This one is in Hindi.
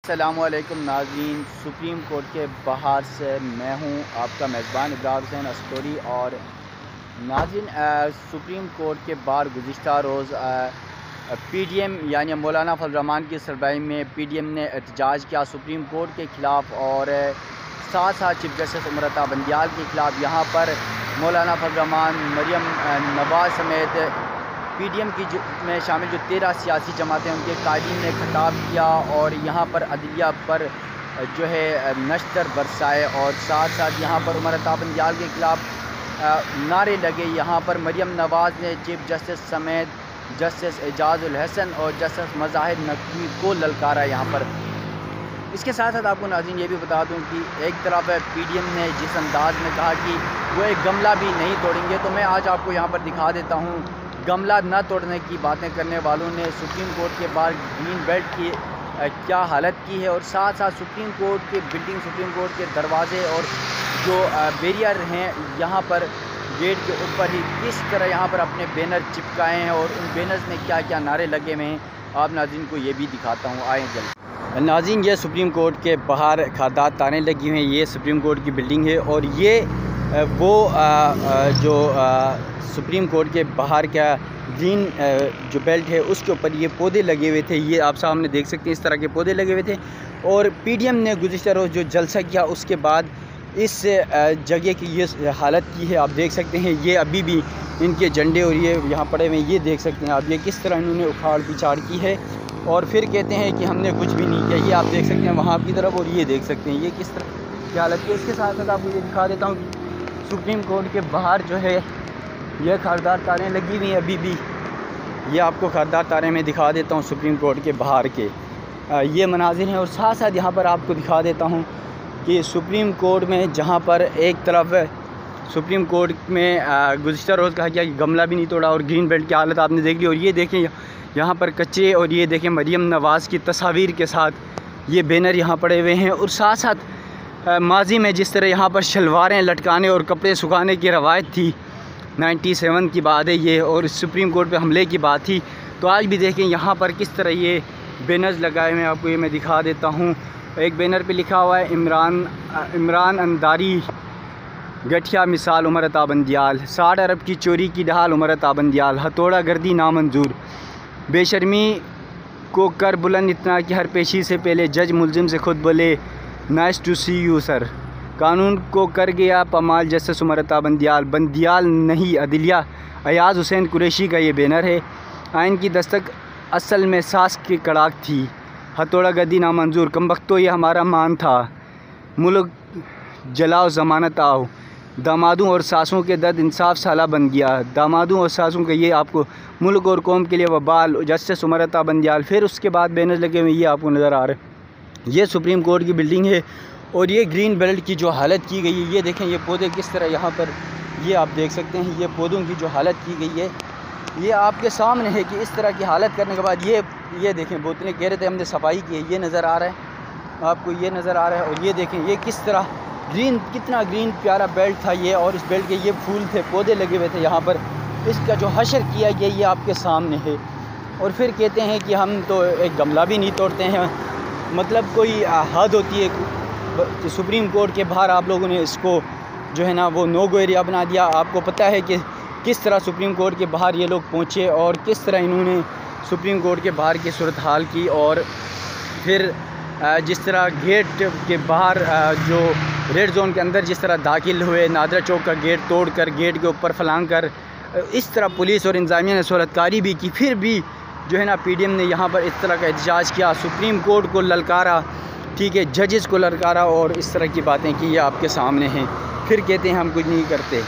अस्सलामुअलैकुम नाज़रीन, सुप्रीम कोर्ट के बाहर से मैं हूं आपका मेज़बान इब्रार हुसैन अस्टोरी। और नाज़रीन, सुप्रीम कोर्ट के बाहर गुज़िश्ता रोज़ पीडीएम यानी मौलाना फजल रहमान की सरबराही में पीडीएम ने एहतजाज किया सुप्रीम कोर्ट के ख़िलाफ़, और साथ साथ चीफ जस्टिस उमर अता बंदियाल के ख़िलाफ़ यहाँ पर मौलाना फजल रहमान, मरियम नवाज़ समेत पीडीएम की में शामिल जो 13 सियासी जमातें उनके कायदीन ने खिताब किया और यहाँ पर अदलिया पर जो है नश्तर बरसाए, और साथ साथ यहाँ पर उमर अता बंदियाल के ख़िलाफ़ नारे लगे। यहाँ पर मरियम नवाज़ ने चीफ जस्टिस समेत जस्टिस एजाज़ुल हसन और जस्टिस मज़ाहिर नकवी को ललकारा यहाँ पर। इसके साथ साथ आपको नाज़रीन ये भी बता दूं कि एक तरफ पीडीएम ने जिस अंदाज़ में कहा कि वो एक गमला भी नहीं तोड़ेंगे, तो मैं आज आपको यहाँ पर दिखा देता हूँ गमला न तोड़ने की बातें करने वालों ने सुप्रीम कोर्ट के बाहर ग्रीन बेल्ट की क्या हालत की है, और साथ साथ सुप्रीम कोर्ट के बिल्डिंग, सुप्रीम कोर्ट के दरवाजे और जो बैरियर हैं यहाँ पर गेट के ऊपर ही किस तरह यहाँ पर अपने बैनर चिपकाए हैं और उन बैनर्स में क्या क्या नारे लगे हुए हैं, आप नाज़रीन को ये भी दिखाता हूँ। आए जल्द नाज़रीन, ये सुप्रीम कोर्ट के बाहर खादात तारें लगी हुई हैं, ये सुप्रीम कोर्ट की बिल्डिंग है, और ये वो जो सुप्रीम कोर्ट के बाहर का ग्रीन जो बेल्ट है उसके ऊपर ये पौधे लगे हुए थे। ये आप सामने देख सकते हैं, इस तरह के पौधे लगे हुए थे। और पीडीएम ने गुज़िश्ता रोज़ जो जलसा किया उसके बाद इस जगह की ये हालत की है, आप देख सकते हैं। ये अभी भी इनके झंडे और ये यहाँ पड़े हुए हैं, ये देख सकते हैं आप, ये किस तरह इन्होंने उखाड़ पिछाड़ की है। और फिर कहते हैं कि हमने कुछ भी नहीं किया, ये आप देख सकते हैं वहाँ की तरफ, और ये देख सकते हैं ये किस तरह की हालत है। इसके साथ साथ आपको ये दिखा देता हूँ कि सुप्रीम कोर्ट के बाहर जो है ये खारदार तारें लगी हुई हैं अभी भी। ये आपको खारदार तारें मैं दिखा देता हूँ सुप्रीम कोर्ट के बाहर के ये मनाजिर हैं। और साथ साथ यहाँ पर आपको दिखा देता हूँ कि सुप्रीम कोर्ट में जहाँ पर एक तरफ सुप्रीम कोर्ट में गुज़िश्ता रोज़ कहा गया कि गमला भी नहीं तोड़ा, और ग्रीन बेल्ट की हालत आपने देख ली। और ये देखें यहाँ पर कचरे, और ये देखें मरियम नवाज़ की तस्वीर के साथ ये बैनर यहाँ पड़े हुए हैं। और साथ साथ माजी में जिस तरह यहाँ पर शलवारें लटकाने और कपड़े सुखाने की रवायत थी, 97 की बात है ये, और सुप्रीम कोर्ट पे हमले की बात थी, तो आज भी देखें यहाँ पर किस तरह ये बैनर्स लगाए हुए हैं। आपको ये मैं दिखा देता हूँ। एक बैनर पे लिखा हुआ है इमरान अंदारी गठिया मिसाल उमर अता बंदियाल, 60 अरब की चोरी की ढाल उमर अता बंदियाल, हथौड़ा गर्दी नामंजूर, बेशर्मी को कर बुलंद इतना कि हर पेशी से पहले जज मुलजिम से खुद बोले nice to see you sir, कानून को कर गया पमाल जस्टिस उमर अता बंदियाल, बंदियाल नहीं अदलिया, अयाज हुसैन कुरैशी का ये बैनर है। आइन की दस्तक असल में सास की कड़ाक थी, हथौड़ा गद्दी नामंजूर, कमबख्तो ये हमारा मान था, मुल्क जलाओ ज़मानत आओ, दामादों और सासों के दर्द इंसाफ साला बन गया, दामादों और सासों के ये आपको मुल्क और कौम के लिए वबाल, जस्टिस उमर अता बंदियाल। फिर उसके बाद बैनर लगे हुए ये आपको नज़र आ रहे हैं। ये सुप्रीम कोर्ट की बिल्डिंग है, और ये ग्रीन बेल्ट की जो हालत की गई है, ये देखें ये पौधे किस तरह यहाँ पर, ये आप देख सकते हैं ये पौधों की जो हालत की गई है, ये आपके सामने है कि इस तरह की हालत करने के बाद ये देखें बोतलें कह रहे थे हमने सफाई की है, ये नज़र आ रहा है आपको, ये नज़र आ रहा है। और ये देखें ये किस तरह ग्रीन, कितना ग्रीन प्यारा बेल्ट था ये, और इस बेल्ट के ये फूल थे, पौधे लगे हुए थे यहाँ पर, इसका जो हशर किया गया ये आपके सामने है। और फिर कहते हैं कि हम तो एक गमला भी नहीं तोड़ते हैं, मतलब कोई हद होती है। सुप्रीम कोर्ट के बाहर आप लोगों ने इसको जो है ना वो नो गो एरिया बना दिया। आपको पता है कि किस तरह सुप्रीम कोर्ट के बाहर ये लोग पहुँचे और किस तरह इन्होंने सुप्रीम कोर्ट के बाहर की सूरत हाल की। और फिर जिस तरह गेट के बाहर जो रेड जोन के अंदर जिस तरह दाखिल हुए, नादरा चौक का गेट तोड़ कर गेट के ऊपर फलांग कर इस तरह पुलिस और इंतज़ामिया ने सूरतकारी भी की, फिर भी जो है ना पीडीएम ने यहाँ पर इस तरह का एहतजाज किया, सुप्रीम कोर्ट को ललकारा, ठीक है, जजेस को ललकारा और इस तरह की बातें की, ये आपके सामने हैं। फिर कहते हैं हम कुछ नहीं करते।